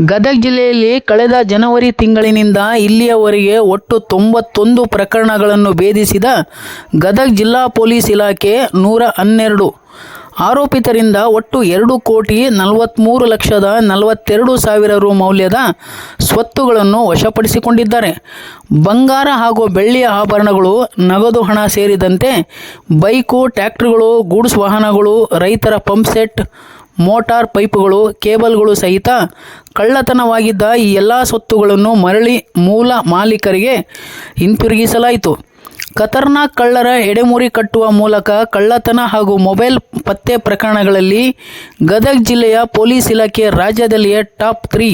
ಗದಗ ಜಿಲ್ಲೆಯಲ್ಲಿ ಕಳೆದ ಜನವರಿ ತಿಂಗಳಿನಿಂದ ಇಲ್ಲಿಯವರೆಗೆ ಒಟ್ಟು 91 ಪ್ರಕರಣಗಳನ್ನು ಭೇದಿಸಿದ ಗದಗ ಜಿಲ್ಲಾ ಪೊಲೀಸ್ ಇಲಾಖೆ 112 ಆರೋಪಿತರಿಂದ ಒಟ್ಟು 2,43,42,000 ರು ಮೌಲ್ಯದ ಸ್ವತ್ತುಗಳನ್ನು ವಶಪಡಿಸಿಕೊಂಡಿದ್ದಾರೆ. ಬಂಗಾರ ಹಾಗೂ ಬೆಳ್ಳಿಯ ಆಭರಣಗಳು, ನಗದು ಹಣ ಸೇರಿದಂತೆ ಬೈಕು, ಟ್ರ್ಯಾಕ್ಟರ್ಗಳು, ಗೂಡ್ಸ್ ವಾಹನಗಳು, ರೈತರ ಪಂಪ್ಸೆಟ್, ಮೋಟಾರ್ ಪೈಪುಗಳು, ಕೇಬಲ್ಗಳು ಸಹಿತ ಕಳ್ಳತನವಾಗಿದ್ದ ಈ ಎಲ್ಲ ಸ್ವತ್ತುಗಳನ್ನು ಮರಳಿ ಮೂಲ ಮಾಲೀಕರಿಗೆ ಹಿಂತಿರುಗಿಸಲಾಯಿತು. ಖತರ್ನಾಕ್ ಕಳ್ಳರ ಎಡೆಮುರಿ ಕಟ್ಟುವ ಮೂಲಕ ಕಳ್ಳತನ ಹಾಗೂ ಮೊಬೈಲ್ ಪತ್ತೆ ಪ್ರಕರಣಗಳಲ್ಲಿ ಗದಗ ಜಿಲ್ಲೆಯ ಪೊಲೀಸ್ ಇಲಾಖೆ ರಾಜ್ಯದಲ್ಲಿಯೇ ಟಾಪ್ 3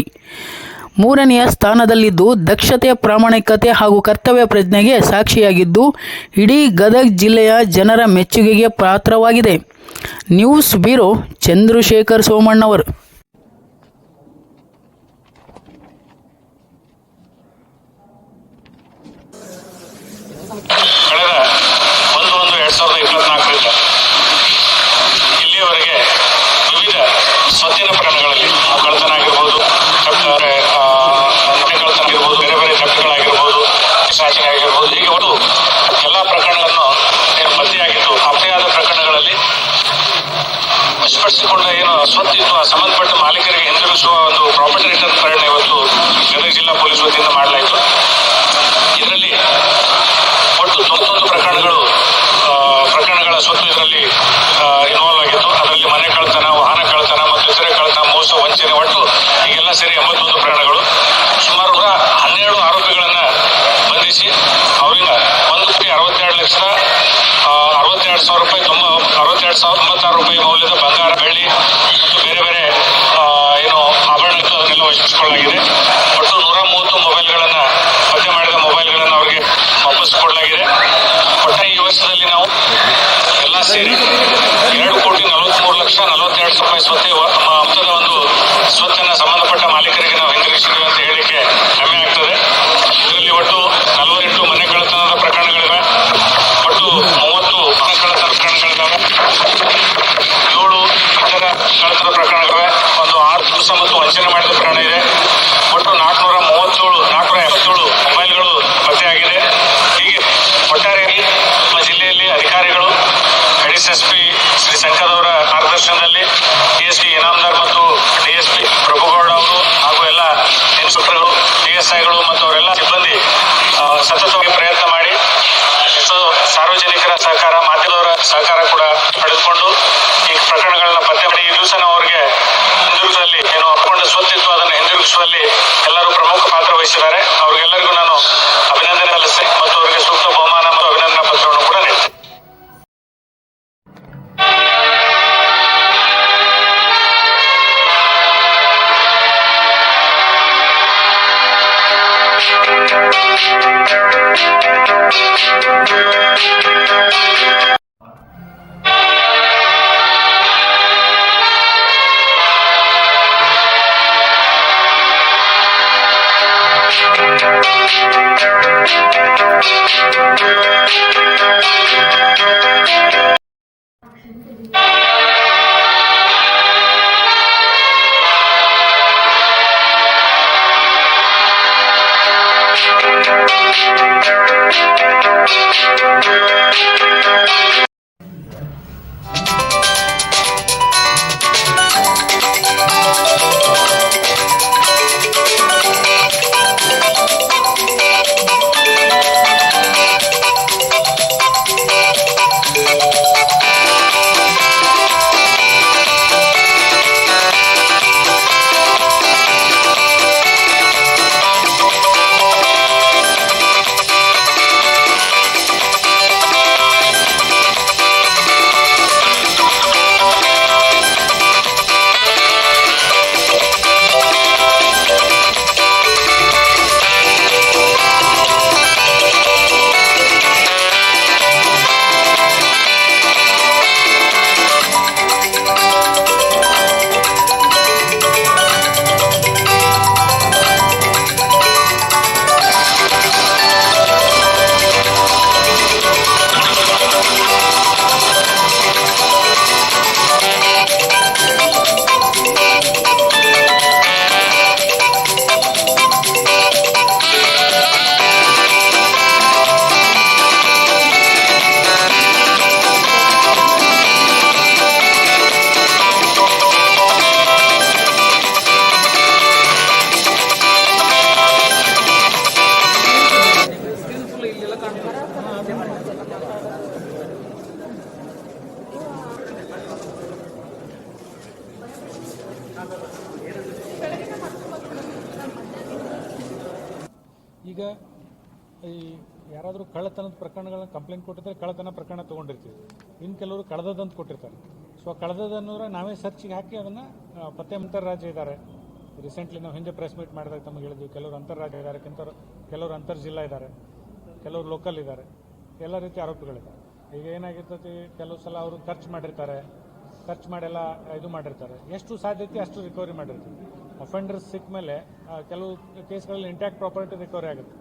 ಮೂರನೆಯ ಸ್ಥಾನದಲ್ಲಿದ್ದು, ದಕ್ಷತೆ, ಪ್ರಾಮಾಣಿಕತೆ ಹಾಗೂ ಕರ್ತವ್ಯ ಪ್ರಜ್ಞೆಗೆ ಸಾಕ್ಷಿಯಾಗಿದ್ದು ಇಡೀ ಗದಗ ಜಿಲ್ಲೆಯ ಜನರ ಮೆಚ್ಚುಗೆಗೆ ಪಾತ್ರವಾಗಿದೆ. News bureau, Chandrashekhar Somannavar. ಕಳೆದ 1/1/2024ರಿಂದ ಇಲ್ಲಿಯವರೆಗೆ ವಿವಿಧ ಸ್ವತ್ತಿನ ಪ್ರಕರಣಗಳಲ್ಲಿ ಕಳ್ಳತನ ಆಗಿರ್ಬೋದು, ಮನೆ ಕಳ್ಳತನ ಆಗಿರ್ಬೋದು, ಬೇರೆ ಬೇರೆ ಜಪ್ತಿಗಳಾಗಿರ್ಬೋದು, ಶಾಸನ ಆಗಿರ್ಬೋದು, ಹೀಗೆ ಒಟ್ಟು ಎಲ್ಲ ಪ್ರಕರಣಗಳನ್ನು ಪತ್ತೆಯಾಗಿದ್ದು, ಪತ್ತೆಯಾದ ಪ್ರಕರಣಗಳಲ್ಲಿ ವಶಪಡಿಸಿಕೊಂಡ ಏನು ಸ್ವತ್ತಿತ್ತು ಆ ಸಂಬಂಧಪಟ್ಟ ಮಾಲೀಕರಿಗೆ ಹಿಂದಿರುಗಿಸುವ ಒಂದು ಪ್ರಾಪರ್ಟಿ ರಿಟರ್ನ್ ಪ್ರಕರಣ ಇವತ್ತು ಗದಗ ಜಿಲ್ಲಾ ಪೊಲೀಸ್ ವತಿಯಿಂದ ಮಾಡಲಾಯಿತು. ಇದರಲ್ಲಿ ಒಟ್ಟು 91 ಪ್ರಕರಣಗಳ ಸ್ವತ್ತು ಇದರಲ್ಲಿ ಇನ್ವಾಲ್ವ್ ಆಗಿತ್ತು. ಅದರಲ್ಲಿ ಮನೆ ಕಳ್ಳತನ, ವಾಹನ ಕಳ್ಳತನ ಮತ್ತು ಇತರೆ ಕಳ್ಳತನ, ಮೋಸ, ವಂಚನೆ, ಒಟ್ಟು ಈಗೆಲ್ಲ ಸೇರಿ 81 ಪ್ರಕರಣಗಳು. ಸುಮಾರು 112 ಆರೋಪಿಗಳನ್ನ ಬಂಧಿಸಿ ಅವರಿಂದ 1,62,62,000 ರೂಪಾಯಿ ಮೌಲ್ಯದ ಬಂಗಾರ, ಬೆಳ್ಳಿ ಮತ್ತು ಬೇರೆ ಬೇರೆ ಆಭರಣಗಳು ಅದನ್ನೆಲ್ಲ ವಶಪಡಿಸಿಕೊಳ್ಳಲಾಗಿದೆ. ಒಟ್ಟು 130 ಮೊಬೈಲ್ಗಳನ್ನ ಪತ್ತೆ ಮಾಡಿದ ಮೊಬೈಲ್ಗಳನ್ನು ಅವರಿಗೆ ವಾಪಸ್ ಕೊಡಲಾಗಿದೆ. ಒಟ್ಟಾಗಿ ಈ ವರ್ಷದಲ್ಲಿ ನಾವು ಎಲ್ಲ ಸೇರಿ 2,43,42,000 ರೂಪಾಯಿ ಮೊತ್ತದ ಒಂದು ಸ್ವತ್ತನ್ನ ಸಂಬಂಧಪಟ್ಟ ಮಾಲೀಕರಿಗೆ ನಾವು ಹಿಂದಿರುಗಿಸಿದ್ದೇವೆ ಅಂತ ಹೇಳಿಕೆ ಹೆಮ್ಮೆ ಆಗ್ತದೆ. ಇದರಲ್ಲಿ ಒಟ್ಟು 48 ಮನೆ ಕಳ್ಳತನದ ಪ್ರಕರಣಗಳಿವೆ, ಒಟ್ಟು 30 ಮನೆ ಕಳ್ಳತನ ಪ್ರಕರಣಗಳಿದ್ದಾವೆ, 7 ಇತರ ಕಳ್ಳತನ ಪ್ರಕರಣಗಳಿವೆ, ಒಂದು 6 ಮೋಸ ಮತ್ತು ವಂಚನೆ ಮಾಡಿದ ಪ್ರಕರಣ ಇದೆ. ಒಟ್ಟು 477 ಮೊಬೈಲ್ಗಳು ಪತ್ತೆಯಾಗಿದೆ. ಹೀಗೆ ಒಟ್ಟಾರೆಯಾಗಿ ನಮ್ಮ ಜಿಲ್ಲೆಯಲ್ಲಿ ಅಧಿಕಾರಿಗಳು, ಎಡಿಎಸ್ಪಿ ಶ್ರೀ ಶಂಕರ್ ಅವರ ಮಾರ್ಗದರ್ಶನದಲ್ಲಿ ಡಿಎಸ್ಪಿ ಇನಾಮದಾರ್ ಮತ್ತು ಡಿಎಸ್ಪಿ ಪ್ರಭುಗೌಡ ಅವರು ಹಾಗೂ ಎಲ್ಲ ಇನ್ಸ್ಪೆಕ್ಟರ್ಗಳು, ಡಿಎಸ್ಐಗಳು ಮತ್ತು ಅವರೆಲ್ಲ ಸಿಬ್ಬಂದಿ ಸತತವಾಗಿ ಪ್ರಯತ್ನ ಮಾಡಿ ಸಾರ್ವಜನಿಕರ ಸಹಕಾರ, ಮಾಧ್ಯಮದವರ ಸಹಕಾರ ಕೂಡ ಪಡೆದುಕೊಂಡು ಈ ಪ್ರಕರಣಗಳನ್ನ ಪತ್ತೆ ಮಾಡಿ ಈ ದಿವಸ ನಾವು ಅವರಿಗೆ ಹಿಂದಿರುಗಿಸುವಲ್ಲಿ ಅಪ್ಕೊಂಡ ಸ್ವತ್ತಿತ್ತು ಅದನ್ನು ಹಿಂದಿರುಗಿಸುವಲ್ಲಿ ಎಲ್ಲರೂ ಪ್ರಮುಖ ಪಾತ್ರ ವಹಿಸಿದ್ದಾರೆ. ಅವರಿಗೆಲ್ಲರಿಗೂ ನಾನು ಅಭಿನಂದನೆ ಸಲ್ಲಿಸ್ತೇನೆ ಮತ್ತು ಅವರಿಗೆ ಸೂಕ್ತ ಬಹುಮಾನ ಮತ್ತು ಅಭಿನಂದನಾ ಪತ್ರವನ್ನು ಕೂಡ ನೀಡ್ತೇನೆ. ಈಗ ಈ ಯಾರಾದರೂ ಕಳ್ಳತನದ ಪ್ರಕರಣಗಳನ್ನ ಕಂಪ್ಲೇಂಟ್ ಕೊಟ್ಟಿದ್ರೆ ಕಳ್ಳತನ ಪ್ರಕರಣ ತೊಗೊಂಡಿರ್ತೀವಿ. ಇನ್ನು ಕೆಲವರು ಕಳೆದದಂತ ಕೊಟ್ಟಿರ್ತಾರೆ. ಸೊ ಕಳೆದದನ್ನೂರ ನಾವೇ ಸರ್ಚಿಗೆ ಹಾಕಿ ಅದನ್ನು ಪತ್ತೆ ಅಂತಾರಾಜ್ಯ ಇದ್ದಾರೆ. ರೀಸೆಂಟ್ಲಿ ನಾವು ಹಿಂದೆ ಪ್ರೆಸ್ ಮೀಟ್ ಮಾಡಿದಾಗ ತಮಗೆ ಹೇಳಿದ್ವಿ, ಕೆಲವರು ಅಂತಾರಾಜ್ಯ ಇದ್ದಾರೆ, ಕೆಲವರು ಅಂತರ್ ಜಿಲ್ಲಾ ಇದ್ದಾರೆ, ಕೆಲವರು ಲೋಕಲ್ ಇದ್ದಾರೆ, ಎಲ್ಲ ರೀತಿ ಆರೋಪಿಗಳಿದ್ದಾರೆ. ಈಗ ಏನಾಗಿರ್ತೈತಿ, ಕೆಲವು ಸಲ ಅವರು ಖರ್ಚು ಮಾಡೆಲ್ಲ ಇದು ಮಾಡಿರ್ತಾರೆ. ಎಷ್ಟು ಸಾಧ್ಯತೆ ಅಷ್ಟು ರಿಕವರಿ ಮಾಡಿರ್ತೀವಿ. ಅಫೆಂಡರ್ಸ್ ಸಿಕ್ಕ ಮೇಲೆ ಕೆಲವು ಕೇಸ್ಗಳಲ್ಲಿ ಇಂಟ್ಯಾಕ್ಟ್ ಪ್ರಾಪರ್ಟಿ ರಿಕವರಿ ಆಗುತ್ತೆ.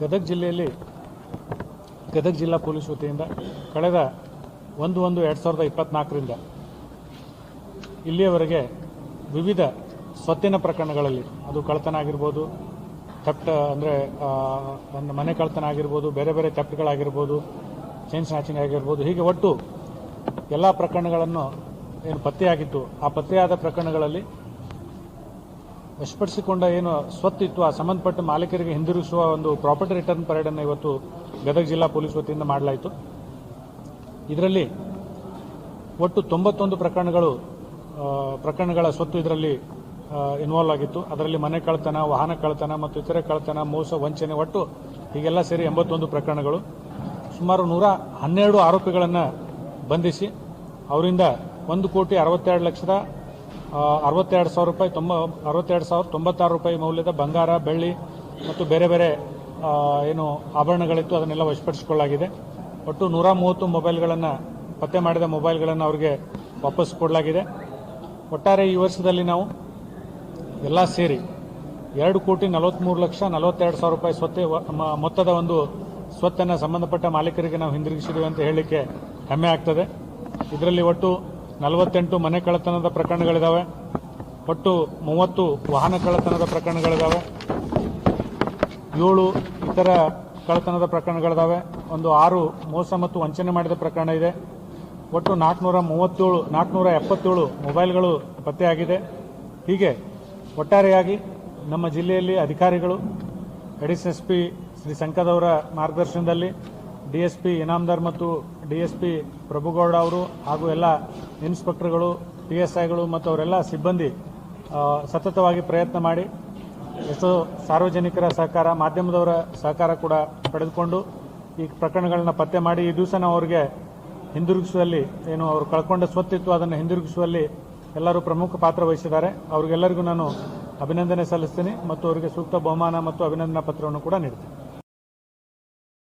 ಗದಗ ಜಿಲ್ಲೆಯಲ್ಲಿ ಗದಗ ಜಿಲ್ಲಾ ಪೊಲೀಸ್ ವತಿಯಿಂದ ಕಳೆದ 1/1/2024ರಿಂದ ಇಲ್ಲಿಯವರೆಗೆ ವಿವಿಧ ಸ್ವತ್ತಿನ ಪ್ರಕರಣಗಳಲ್ಲಿ, ಅದು ಕಳ್ಳತನ ಆಗಿರ್ಬೋದು, ಥೆಫ್ಟ್ ಅಂದರೆ ಒಂದು ಮನೆ ಕಳ್ಳತನ ಆಗಿರ್ಬೋದು, ಬೇರೆ ಬೇರೆ ಥೆಫ್ಟ್ಗಳಾಗಿರ್ಬೋದು, ಚೈನ್ ಸ್ನ್ಯಾಚಿಂಗ್ ಆಗಿರ್ಬೋದು, ಹೀಗೆ ಒಟ್ಟು ಎಲ್ಲ ಪ್ರಕರಣಗಳನ್ನು ಏನು ಪತ್ತೆಯಾಗಿತ್ತು, ಆ ಪತ್ತೆಯಾದ ಪ್ರಕರಣಗಳಲ್ಲಿ ವಶಪಡಿಸಿಕೊಂಡ ಏನು ಸ್ವತ್ತಿತ್ತು ಆ ಸಂಬಂಧಪಟ್ಟ ಮಾಲೀಕರಿಗೆ ಹಿಂದಿರುಗಿಸುವ ಒಂದು ಪ್ರಾಪರ್ಟಿ ರಿಟರ್ನ್ ಪರೇಡ್ ಅನ್ನು ಇವತ್ತು ಗದಗ ಜಿಲ್ಲಾ ಪೊಲೀಸ್ ವತಿಯಿಂದ ಮಾಡಲಾಯಿತು. ಇದರಲ್ಲಿ ಒಟ್ಟು 91 ಪ್ರಕರಣಗಳ ಸ್ವತ್ತು ಇದರಲ್ಲಿ ಇನ್ವಾಲ್ವ್ ಆಗಿತ್ತು. ಅದರಲ್ಲಿ ಮನೆ ಕಳ್ಳತನ, ವಾಹನ ಕಳ್ಳತನ ಮತ್ತು ಇತರೆ ಕಳ್ಳತನ, ಮೋಸ, ವಂಚನೆ, ಒಟ್ಟು ಹೀಗೆಲ್ಲ ಸೇರಿ 81 ಪ್ರಕರಣಗಳು. ಸುಮಾರು 112 ಆರೋಪಿಗಳನ್ನು ಬಂಧಿಸಿ ಅವರಿಂದ 1,62,62,062 ರೂಪಾಯಿ ಮೌಲ್ಯದ ಬಂಗಾರ, ಬೆಳ್ಳಿ ಮತ್ತು ಬೇರೆ ಬೇರೆ ಏನು ಆಭರಣಗಳಿತ್ತು ಅದನ್ನೆಲ್ಲ ವಶಪಡಿಸಿಕೊಳ್ಳಲಾಗಿದೆ. ಒಟ್ಟು 130 ಮೊಬೈಲ್ಗಳನ್ನು, ಪತ್ತೆ ಮಾಡಿದ ಮೊಬೈಲ್ಗಳನ್ನು ಅವರಿಗೆ ವಾಪಸ್ ಕೊಡಲಾಗಿದೆ. ಒಟ್ಟಾರೆ ಈ ವರ್ಷದಲ್ಲಿ ನಾವು ಎಲ್ಲ ಸೇರಿ 2,43,42,000 ರೂಪಾಯಿ ಮೊತ್ತದ ಒಂದು ಸ್ವತ್ತನ್ನು ಸಂಬಂಧಪಟ್ಟ ಮಾಲೀಕರಿಗೆ ನಾವು ಹಿಂದಿರುಗಿಸಿದ್ದೀವಿ ಅಂತ ಹೇಳಲಿಕ್ಕೆ ಹೆಮ್ಮೆ ಆಗ್ತದೆ. ಇದರಲ್ಲಿ ಒಟ್ಟು 48 ಮನೆ ಕಳ್ಳತನದ ಪ್ರಕರಣಗಳಿದ್ದಾವೆ, ಒಟ್ಟು 30 ವಾಹನ ಕಳ್ಳತನದ ಪ್ರಕರಣಗಳಿದ್ದಾವೆ, 7 ಇತರ ಕಳ್ಳತನದ ಪ್ರಕರಣಗಳಿದ್ದಾವೆ, ಒಂದು 6 ಮೋಸ ಮತ್ತು ವಂಚನೆ ಮಾಡಿದ ಪ್ರಕರಣ ಇದೆ. ಒಟ್ಟು 477 ಮೊಬೈಲ್ಗಳು ಪತ್ತೆಯಾಗಿದೆ. ಹೀಗೆ ಒಟ್ಟಾರೆಯಾಗಿ ನಮ್ಮ ಜಿಲ್ಲೆಯಲ್ಲಿ ಅಧಿಕಾರಿಗಳು, ಎಡಿಷನಲ್ ಎಸ್ಪಿ ಶ್ರೀ ಸಂಕದವರ ಮಾರ್ಗದರ್ಶನದಲ್ಲಿ ಡಿಎಸ್ಪಿ ಇನಾಮದಾರ್ ಮತ್ತು ಡಿಎಸ್ಪಿ ಪ್ರಭುಗೌಡ ಅವರು ಹಾಗೂ ಎಲ್ಲ ಇನ್ಸ್ಪೆಕ್ಟರ್ಗಳು, ಪಿಎಸ್ಐಗಳು ಮತ್ತು ಅವರೆಲ್ಲ ಸಿಬ್ಬಂದಿ ಸತತವಾಗಿ ಪ್ರಯತ್ನ ಮಾಡಿ ಎಷ್ಟೋ ಸಾರ್ವಜನಿಕರ ಸಹಕಾರ, ಮಾಧ್ಯಮದವರ ಸಹಕಾರ ಕೂಡ ಪಡೆದುಕೊಂಡು ಈ ಪ್ರಕರಣಗಳನ್ನ ಪತ್ತೆ ಮಾಡಿ ಈ ದಿವಸ ನಾವು ಅವರಿಗೆ ಹಿಂದಿರುಗಿಸುವಲ್ಲಿ, ಏನು ಅವರು ಕಳ್ಕೊಂಡ ಸ್ವತ್ತಿತ್ತು ಅದನ್ನು ಹಿಂದಿರುಗಿಸುವಲ್ಲಿ ಎಲ್ಲರೂ ಪ್ರಮುಖ ಪಾತ್ರ ವಹಿಸಿದ್ದಾರೆ. ಅವರಿಗೆಲ್ಲರಿಗೂ ನಾನು ಅಭಿನಂದನೆ ಸಲ್ಲಿಸ್ತೀನಿ ಮತ್ತು ಅವರಿಗೆ ಸೂಕ್ತ ಬಹುಮಾನ ಮತ್ತು ಅಭಿನಂದನಾ ಪತ್ರವನ್ನು ಕೂಡ ನೀಡ್ತೀನಿ.